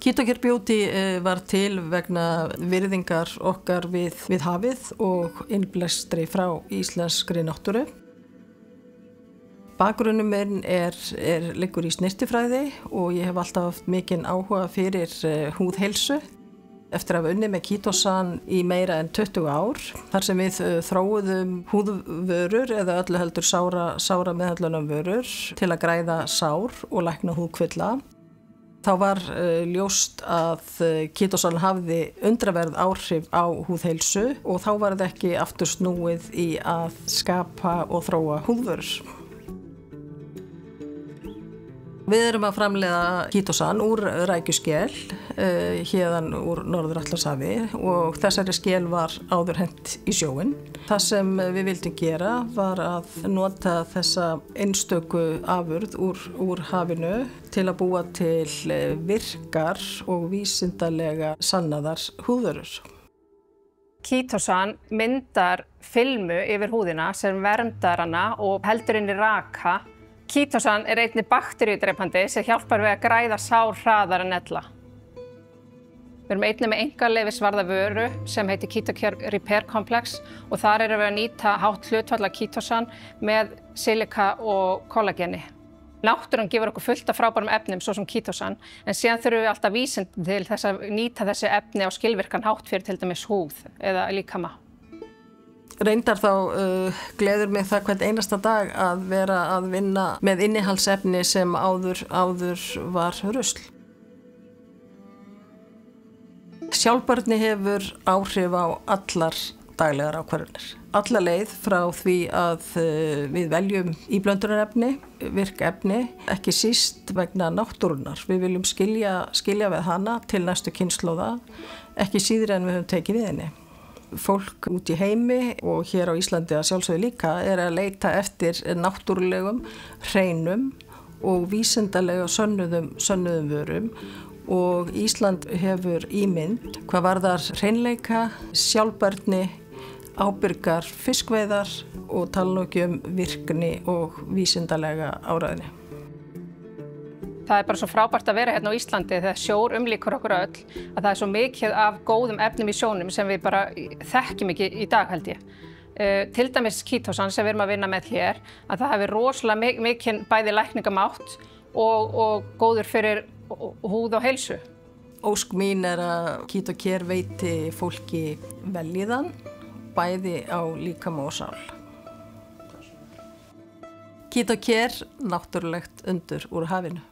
Ketocare Beauty var til vegna virðingar okkar við hafið og innblæstri frá íslenskri náttúru. Bakgrunnur minn liggur í snyrtifræði og ég hef alltaf haft mikinn áhuga fyrir húðheilsu. Eftir að hafa unnið með Ketosan í meira en 20 ár, þar sem við þróuðum húðvörur eða öllu heldur sára meðhöndlunum vörur til að græða sár og lækna húðkvilla. Þá var ljóst að Ketosan hafði undraverð áhrif á húðheilsu og þá var það ekki aftur snúið í að skapa og þróa húðvörur. Við erum að framleiða Ketosan úr rækjuskel héðan úr Norður-Atlantshafi og þessari skel var áður hent í sjóinn. Það sem við vildum gera var að nota þessa einstöku afurð úr hafinu til að búa til virkar og vísindalega sannaðar húðvörur. Ketosan myndar filmu yfir húðina sem verndar hana og heldur henni raka. Ketosan einnig bakteríudrepandi sem hjálpar við að græða sár hraðar en ella. Við erum einnig með einkaleyfisvarða vöru sem heitir Ketocare Repair Complex og þar erum við að nýta hátt hlutfall af Ketosan með silika og kollageni. Náttúran gefur okkur fullt af frábærum efnum svo sem Ketosan, en síðan þurfum við alltaf vísindi til þess að nýta þessi efni á skilvirkan hátt fyrir til dæmis húð eða líkama. Reyndar þá gleður mig það hvern einasta dag að vera að vinna með innihaldsefni sem áður var rusl. Sjálfbærni hefur áhrif á allar daglegar ákvarðanir. Alla leið frá því að við veljum íblöndunarefni, virk efni, ekki síst vegna náttúrunnar. Við viljum skilja við hana til næstu kynslóða, ekki síður en við höfum tekið við henni. Fólk út í heimi og hér á Íslandi að sjálfsögðu líka að leita eftir náttúrulegum, hreinum og vísindalega sönnuðum vörum og Ísland hefur ímynd hvað varðar hreinleika, sjálfbærni, ábyrgar fiskveiðar og tala nú ekki virkni og vísindalega áræðni. Það bara svo frábært að vera hérna á Íslandi þegar sjór umlíkur okkur öll að það svo mikið af góðum efnum í sjónum sem við bara þekkjum ekki í dag held ég. Til dæmis Ketosan sem við erum að vinna með hér, að það hefur rosalega mikið bæði lækningamátt og góður fyrir húð og heilsu. Ósk mín að Ketocare veiti fólki vellíðan, bæði á líkama og sál. Ketocare, náttúrulegt undur úr hafinu.